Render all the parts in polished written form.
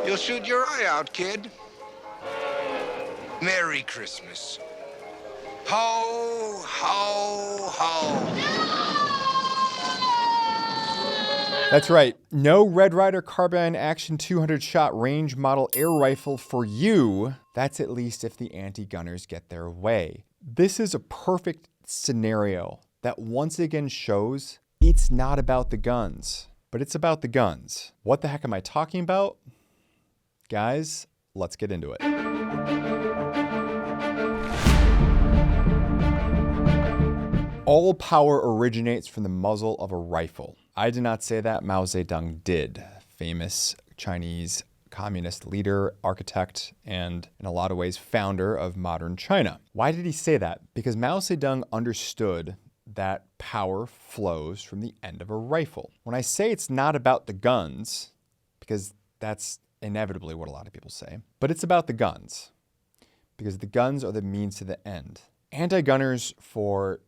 You'll shoot your eye out, kid. Merry Christmas. Ho, ho, ho. That's right. No Red Ryder Carbine Action 200-shot range model air rifle for you. That's at least if the anti-gunners get their way. This is a perfect scenario that once again shows it's not about the guns, but it's about the guns. What the heck am I talking about? Guys, let's get into it. All power originates from the muzzle of a rifle. I did not say that, Mao Zedong did. Famous Chinese communist leader, architect, and in a lot of ways founder of modern China. Why did he say that? Because Mao Zedong understood that power flows from the end of a rifle. When I say it's not about the guns, because that's inevitably what a lot of people say, but it's about the guns, because the guns are the means to the end. Anti-gunners for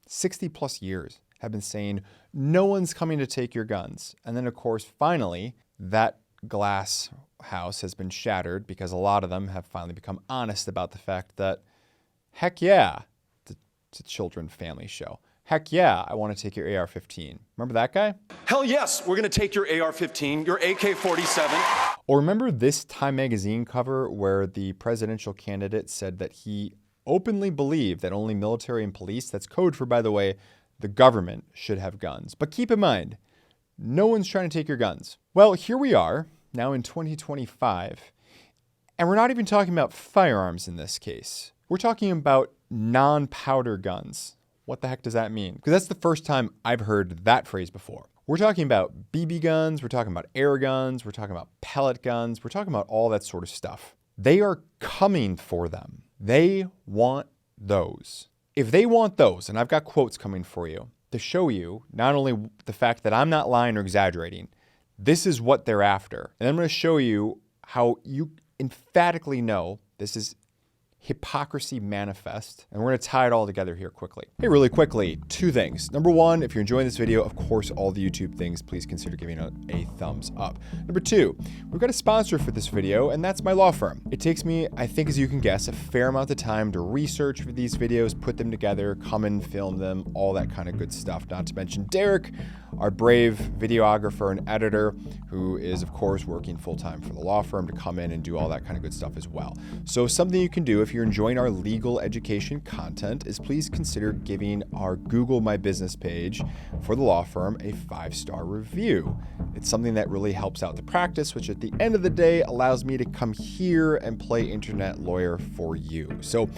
60 plus years have been saying, no one's coming to take your guns. And then of course, finally, that glass house has been shattered because a lot of them have finally become honest about the fact that, heck yeah, it's a children family show. Heck yeah, I want to take your AR-15. Remember that guy? Hell yes, we're going to take your AR-15, your AK-47. Or remember this Time magazine cover where the presidential candidate said that he openly believed that only military and police, that's code for, by the way, the government should have guns. But keep in mind, no one's trying to take your guns. Well, here we are, now in 2025, and we're not even talking about firearms in this case. We're talking about non-powder guns. What the heck does that mean? Because that's the first time I've heard that phrase before. We're talking about BB guns, we're talking about air guns, we're talking about pellet guns, we're talking about all that sort of stuff. They are coming for them. They want those. If they want those, and I've got quotes coming for you to show you not only the fact that I'm not lying or exaggerating, this is what they're after. And I'm going to show you how you emphatically know this is hypocrisy manifest. And we're going to tie it all together here quickly. Hey, really quickly, two things. Number one, if you're enjoying this video, of course, all the YouTube things, please consider giving it a thumbs up. Number two, we've got a sponsor for this video, and that's my law firm. It takes me, I think, as you can guess, a fair amount of time to research for these videos, put them together, come and film them, all that kind of good stuff. Not to mention Derek, our brave videographer and editor, who is, of course, working full-time for the law firm to come in and do all that kind of good stuff as well. So something you can do if you're enjoying our legal education content is please consider giving our Google My Business page for the law firm a 5-star review. It's something that really helps out the practice, which at the end of the day allows me to come here and play internet lawyer for you. So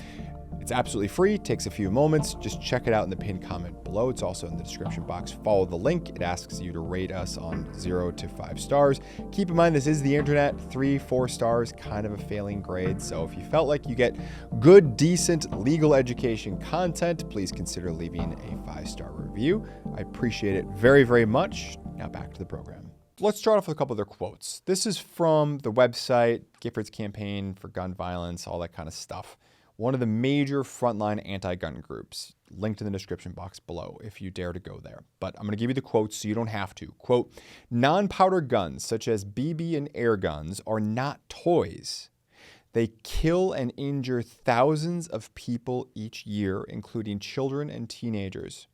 it's absolutely free, takes a few moments. Just check it out in the pinned comment below. It's also in the description box. Follow the link. It asks you to rate us on 0 to 5 stars. Keep in mind, this is the internet. 3-4 stars, kind of a failing grade. So if you felt like you get good, decent legal education content, please consider leaving a 5-star review. I appreciate it very, very much. Now back to the program. Let's start off with a couple of their quotes. This is from the website, Giffords Campaign for Gun Violence, all that kind of stuff. One of the major frontline anti-gun groups, linked in the description box below if you dare to go there. But I'm going to give you the quotes so you don't have to. Quote, non-powder guns such as BB and air guns are not toys. They kill and injure thousands of people each year, including children and teenagers.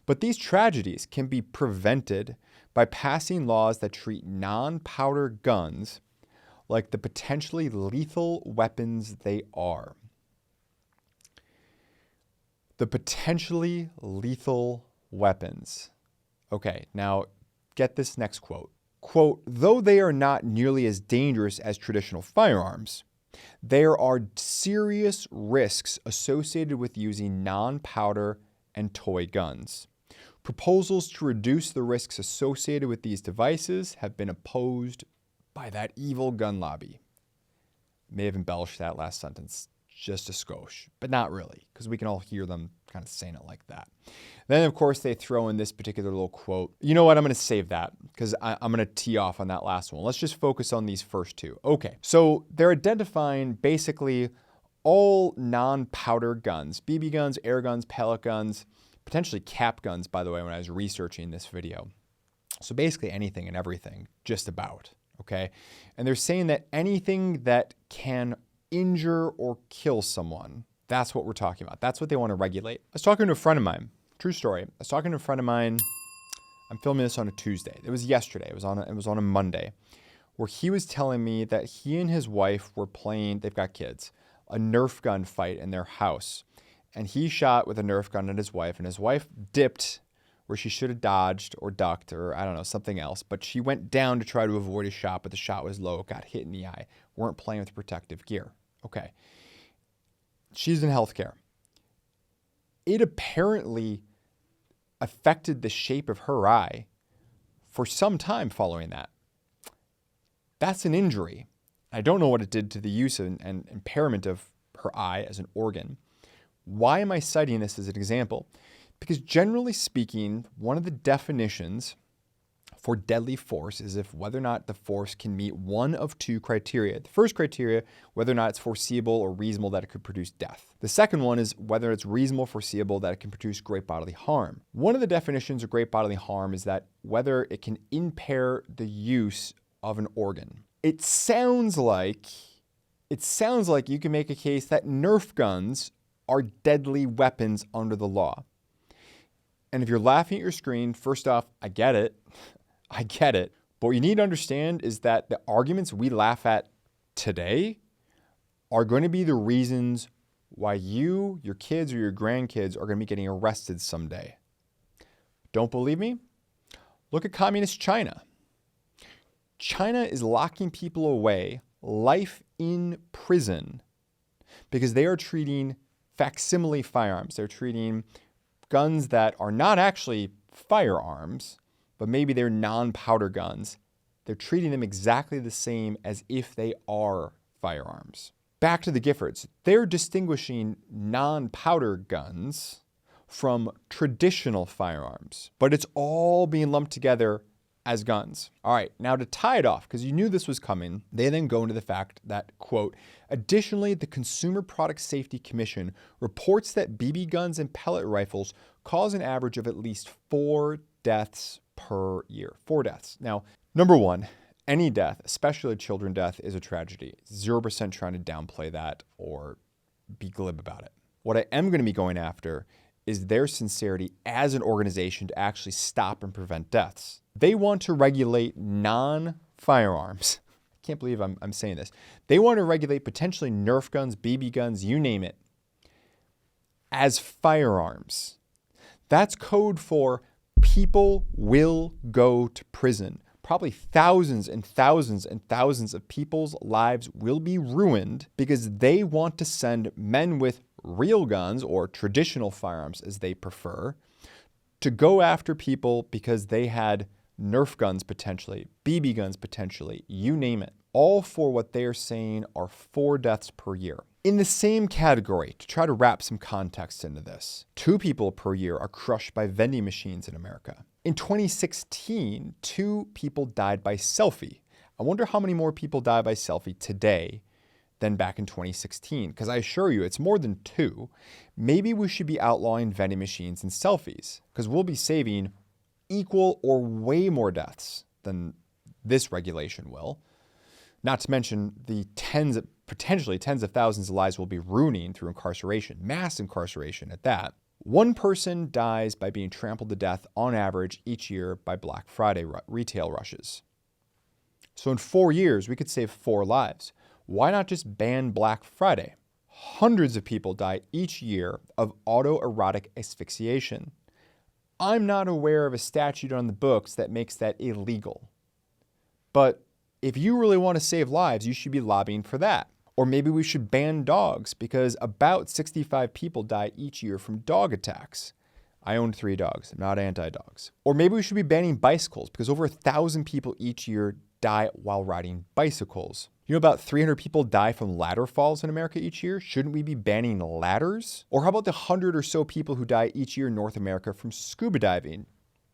But these tragedies can be prevented by passing laws that treat non-powder guns like the potentially lethal weapons they are. The potentially lethal weapons. Okay, now get this next quote. Quote, though they are not nearly as dangerous as traditional firearms, there are serious risks associated with using non-powder and toy guns. Proposals to reduce the risks associated with these devices have been opposed by that evil gun lobby. May have embellished that last sentence just a skosh, but not really, because we can all hear them kind of saying it like that. Then, of course, they throw in this particular little quote. You know what? I'm going to save that because I'm going to tee off on that last one. Let's just focus on these first two. Okay, so they're identifying basically all non-powder guns, BB guns, air guns, pellet guns, potentially cap guns, by the way, when I was researching this video. So basically anything and everything, just about. okay? And they're saying that anything that can injure or kill someone, that's what we're talking about. That's what they want to regulate. I was talking to a friend of mine, true story. I was talking to a friend of mine, I'm filming this on a Tuesday. It was yesterday, it was on a Monday, where he was telling me that he and his wife were playing, they've got kids, a Nerf gun fight in their house. And he shot with a Nerf gun at his wife, and his wife dipped where she should have dodged or ducked or I don't know, something else. But she went down to try to avoid a shot, but the shot was low, got hit in the eye. Weren't playing with protective gear. Okay. She's in healthcare. It apparently affected the shape of her eye for some time following that. That's an injury. I don't know what it did to the use and impairment of her eye as an organ. Why am I citing this as an example? Because generally speaking, one of the definitions for deadly force is if whether or not the force can meet one of two criteria. The first criteria, whether or not it's foreseeable or reasonable that it could produce death. The second one is whether it's reasonable, foreseeable that it can produce great bodily harm. One of the definitions of great bodily harm is that whether it can impair the use of an organ. It sounds like you can make a case that Nerf guns are deadly weapons under the law. And if you're laughing at your screen, first off, I get it. I get it. But what you need to understand is that the arguments we laugh at today are going to be the reasons why you, your kids, or your grandkids are going to be getting arrested someday. Don't believe me? Look at communist China. China is locking people away, life in prison, because they are treating facsimile firearms. They're treating guns that are not actually firearms, but maybe they're non-powder guns. They're treating them exactly the same as if they are firearms. Back to the Giffords. They're distinguishing non-powder guns from traditional firearms, but it's all being lumped together as guns. All right, now to tie it off, because you knew this was coming, they then go into the fact that, quote, additionally, the Consumer Product Safety Commission reports that BB guns and pellet rifles cause an average of at least 4 deaths per year. 4 deaths. Now, number one, any death, especially a children death, is a tragedy. 0% trying to downplay that or be glib about it. What I am going to be going after is their sincerity as an organization to actually stop and prevent deaths. They want to regulate non-firearms. I can't believe I'm saying this. They want to regulate potentially Nerf guns, BB guns, you name it, as firearms. That's code for people will go to prison. Probably thousands and thousands and thousands of people's lives will be ruined because they want to send men with real guns, or traditional firearms as they prefer, to go after people because they had Nerf guns potentially, BB guns potentially, you name it. All for what they are saying are 4 deaths per year. In the same category, to try to wrap some context into this, 2 people per year are crushed by vending machines in America. In 2016, 2 people died by selfie. I wonder how many more people die by selfie today than back in 2016, because I assure you it's more than 2. Maybe we should be outlawing vending machines and selfies, because we'll be saving equal or way more deaths than this regulation will. Not to mention the potentially tens of thousands of lives we'll be ruining through incarceration, mass incarceration at that. 1 person dies by being trampled to death on average each year by Black Friday retail rushes. So in 4 years, we could save 4 lives. Why not just ban Black Friday? Hundreds of people die each year of autoerotic asphyxiation. I'm not aware of a statute on the books that makes that illegal. But if you really want to save lives, you should be lobbying for that. Or maybe we should ban dogs, because about 65 people die each year from dog attacks. I own 3 dogs, I'm not anti-dogs. Or maybe we should be banning bicycles, because over 1,000 people each year die while riding bicycles. You know, about 300 people die from ladder falls in America each year. Shouldn't we be banning ladders? Or how about the 100 or so people who die each year in North America from scuba diving?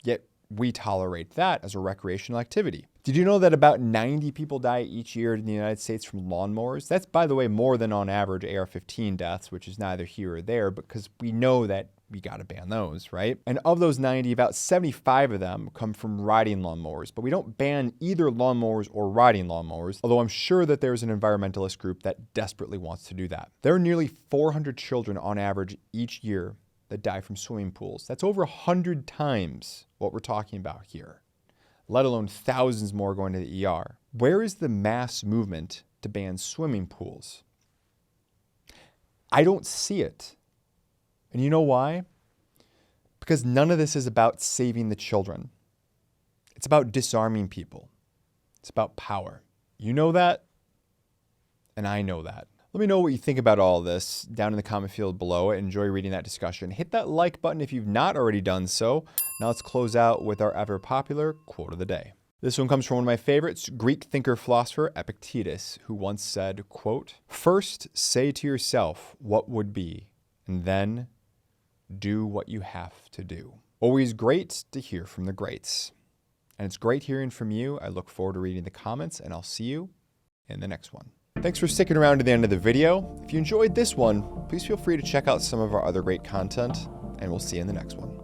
Yet we tolerate that as a recreational activity. Did you know that about 90 people die each year in the United States from lawnmowers? That's, by the way, more than on average AR-15 deaths, which is neither here or there, because we know that we got to ban those, right? And of those 90, about 75 of them come from riding lawnmowers, but we don't ban either lawnmowers or riding lawnmowers, although I'm sure that there's an environmentalist group that desperately wants to do that. There are nearly 400 children on average each year that die from swimming pools. That's over 100 times what we're talking about here, let alone thousands more going to the ER. Where is the mass movement to ban swimming pools? I don't see it. And you know why? Because none of this is about saving the children. It's about disarming people. It's about power. You know that, and I know that. Let me know what you think about all this down in the comment field below. I enjoy reading that discussion. Hit that like button if you've not already done so. Now let's close out with our ever popular quote of the day. This one comes from one of my favorites, Greek thinker-philosopher Epictetus, who once said, quote, "First say to yourself what would be, and then do what you have to do." Always great to hear from the greats. And it's great hearing from you. I look forward to reading the comments, and I'll see you in the next one. Thanks for sticking around to the end of the video. If you enjoyed this one, please feel free to check out some of our other great content, and we'll see you in the next one.